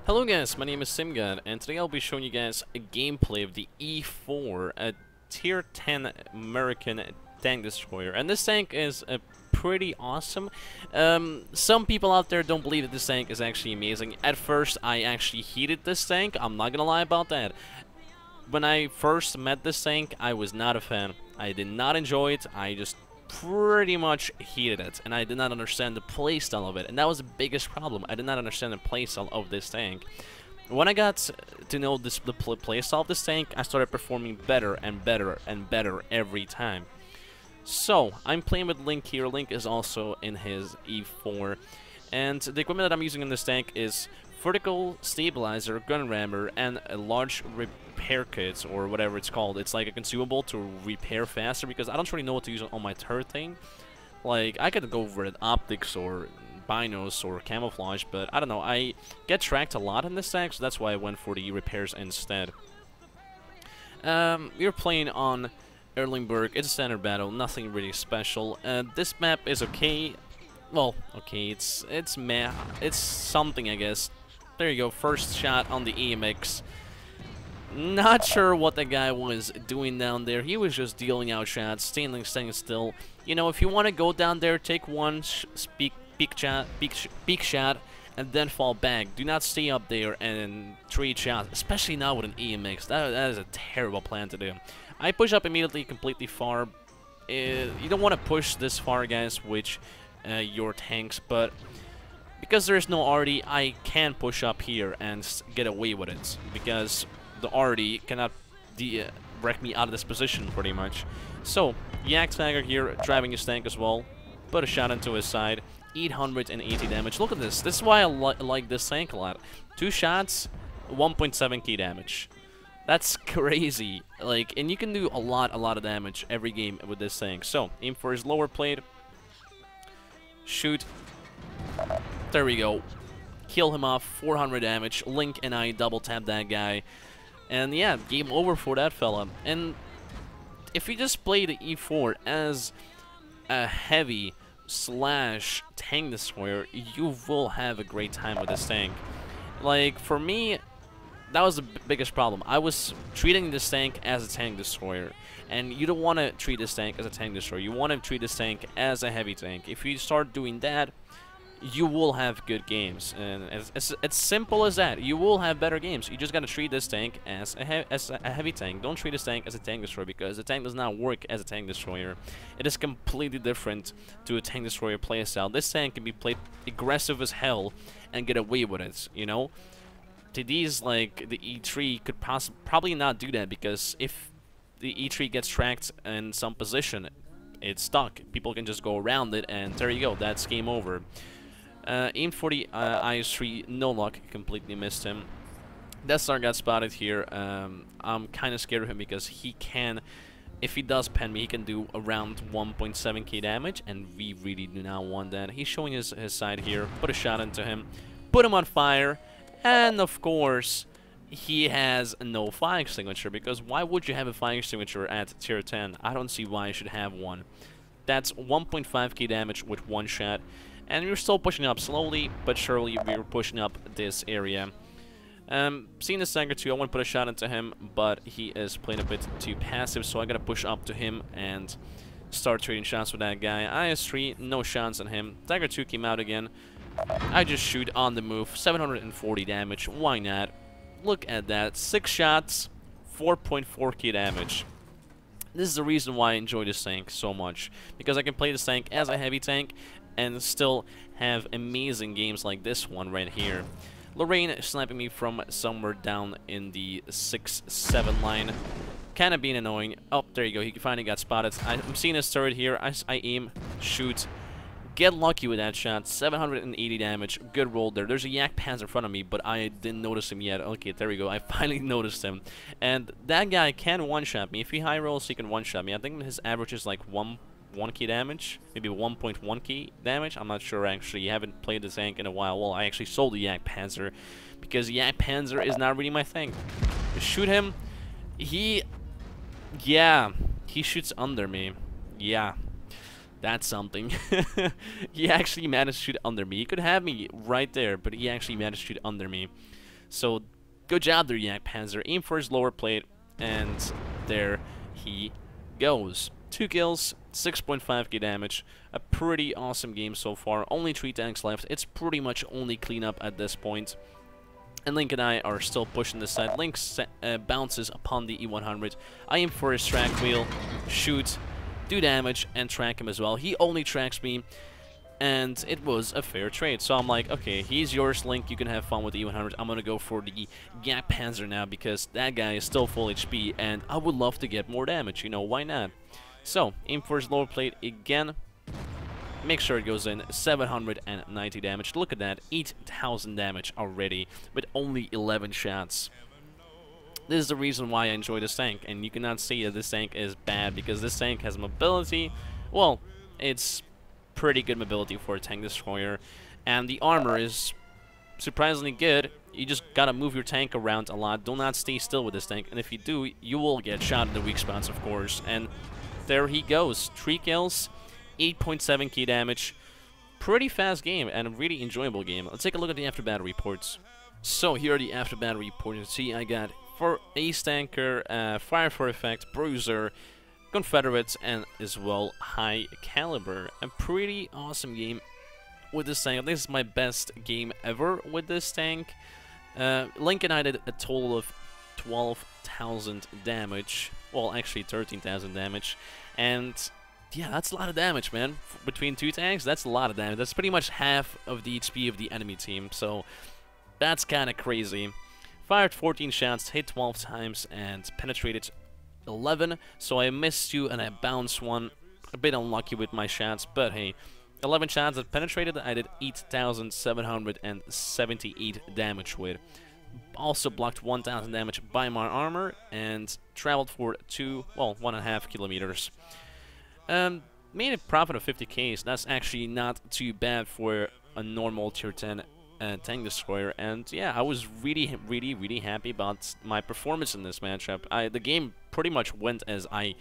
Hello guys, my name is TimGot, and today I'll be showing you guys a gameplay of the E4, a tier 10 American tank destroyer. And this tank is pretty awesome. Some people out there don't believe that this tank is actually amazing. At first, I actually hated this tank, I'm not gonna lie about that. When I first met this tank, I was not a fan. I did not enjoy it, I just pretty much hated it, and I did not understand the playstyle of it, and that was the biggest problem. I did not understand the playstyle of this tank. When I got to know the playstyle of this tank, I started performing better and better and better every time. So, I'm playing with Link here. Link is also in his E4, and the equipment that I'm using in this tank is vertical stabilizer, gun rammer, and a large repair kit, or whatever it's called. It's like a consumable to repair faster, because I don't really know what to use on my turret thing. Like, I could go with optics or binos or camouflage, but I don't know. I get tracked a lot in this tank, so that's why I went for the repairs instead. We're playing on Erlingberg. It's a standard battle, nothing really special. This map is okay. Well, okay, it's meh. It's something, I guess. There you go, first shot on the EMX. Not sure what the guy was doing down there. He was just dealing out shots, staying still. You know, if you want to go down there, take one peek shot, and then fall back. Do not stay up there and trade shots, especially not with an EMX. That is a terrible plan to do. I push up immediately, completely far. You don't want to push this far, guys, with your tanks, but because there is no RD, I can push up here and get away with it, because the RD cannot wreck me out of this position, pretty much. So, Yak Tiger here, driving his tank as well. Put a shot into his side. 880 damage. Look at this. This is why I like this tank a lot. 2 shots, 1.7k damage. That's crazy. Like, and you can do a lot of damage every game with this tank. So, aim for his lower plate. Shoot. There we go. Kill him off, 400 damage. Link and I double tap that guy. And yeah, game over for that fella. And if you just play the E4 as a heavy slash tank destroyer, you will have a great time with this tank. Like, for me, that was the biggest problem. I was treating this tank as a tank destroyer, and you don't want to treat this tank as a tank destroyer. You want to treat this tank as a heavy tank. If you start doing that, you will have good games, and it's simple as that. You will have better games. You just gotta treat this tank as a heavy tank. Don't treat this tank as a tank destroyer, because the tank does not work as a tank destroyer. It is completely different to a tank destroyer playstyle. This tank can be played aggressive as hell and get away with it, you know? TDs like the E3 could probably not do that, because if the E3 gets tracked in some position, it's stuck. People can just go around it, and there you go. That's game over. Aimed for the IS3, no luck, completely missed him. Death Star got spotted here. I'm kind of scared of him, because he can, if he does pen me, he can do around 1.7k damage, and we really do not want that. He's showing his side here. Put a shot into him, put him on fire, and of course, he has no fire extinguisher, because why would you have a fire extinguisher at tier 10? I don't see why you should have one. That's 1.5k damage with one shot. And we're still pushing up slowly, but surely we're pushing up this area. Seeing this Tiger 2, I want to put a shot into him, but he is playing a bit too passive, so I gotta push up to him and start trading shots with that guy. IS3, no shots on him. Tiger 2 came out again. I just shoot on the move, 740 damage, why not? Look at that, 6 shots, 4.4k damage. This is the reason why I enjoy this tank so much, because I can play this tank as a heavy tank and still have amazing games like this one right here. Lorraine sniping me from somewhere down in the 6-7 line. Kind of being annoying. Oh, there you go. He finally got spotted. I'm seeing his turret here. I aim, shoot, get lucky with that shot. 780 damage. Good roll there. There's a Yak Pants in front of me, but I didn't notice him yet. Okay, there we go. I finally noticed him. And that guy can one-shot me. If he high rolls, he can one-shot me. I think his average is like 1k damage, maybe 1.1k damage. I'm not sure actually. I haven't played this tank in a while. Well, I actually sold the Yak Panzer, because Yak Panzer is not really my thing. Shoot him. Yeah, he shoots under me. Yeah, that's something. He actually managed to shoot under me. He could have me right there, but he actually managed to shoot under me. So good job there, Jagdpanzer. Aim for his lower plate, and there he goes. 2 kills, 6.5k damage. A pretty awesome game so far. Only 3 tanks left. It's pretty much only cleanup at this point. And Link and I are still pushing this side. Link bounces upon the E100. I aim for his track wheel, shoot, do damage, and track him as well. He only tracks me, and it was a fair trade. So I'm like, okay, he's yours, Link. You can have fun with the E100. I'm gonna go for the Jagdpanzer now because that guy is still full HP, and I would love to get more damage. You know, why not? So aim for his lower plate again. Make sure it goes in. 790 damage. Look at that, 8,000 damage already with only 11 shots. This is the reason why I enjoy this tank, and you cannot say that this tank is bad because this tank has mobility. Well, it's pretty good mobility for a tank destroyer, and the armor is surprisingly good. You just gotta move your tank around a lot. Do not stay still with this tank, and if you do, you will get shot in the weak spots, of course. And there he goes. 3 kills, 8.7k damage. Pretty fast game and a really enjoyable game. Let's take a look at the after battle reports. So here are the after battle reports. You see, I got for Ace Tanker, Fire for Effect, Bruiser, Confederates, and as well High Caliber. A pretty awesome game with this tank. This is my best game ever with this tank. Link and I did a total of 12,000 damage. Well, actually 13,000 damage. And yeah, that's a lot of damage, man. Between 2 tanks, that's a lot of damage. That's pretty much half of the HP of the enemy team. So that's kind of crazy. Fired 14 shots, hit 12 times, and penetrated 11. So I missed 2 and I bounced 1. A bit unlucky with my shots, but hey, 11 shots that penetrated, I did 8,778 damage with. Also blocked 1,000 damage by my armor and traveled for 1.5 kilometers. Made a profit of 50k, so that's actually not too bad for a normal tier 10 tank destroyer. And yeah, I was really happy about my performance in this matchup. The game pretty much went as I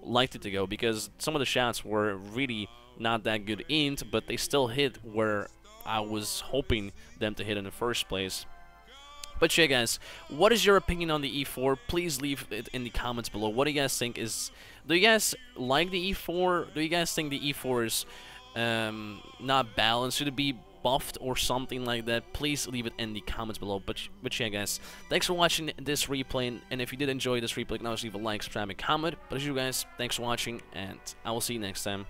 liked it to go because some of the shots were really not that good aimed, but they still hit where I was hoping them to hit in the first place. But yeah, guys, what is your opinion on the E4? Please leave it in the comments below. What do you guys think? Do you guys like the E4? Do you guys think the E4 is not balanced? Should it be buffed or something like that? Please leave it in the comments below. But yeah, guys, thanks for watching this replay. And if you did enjoy this replay, you can always leave a like, subscribe, and comment. But as you guys, thanks for watching, and I will see you next time.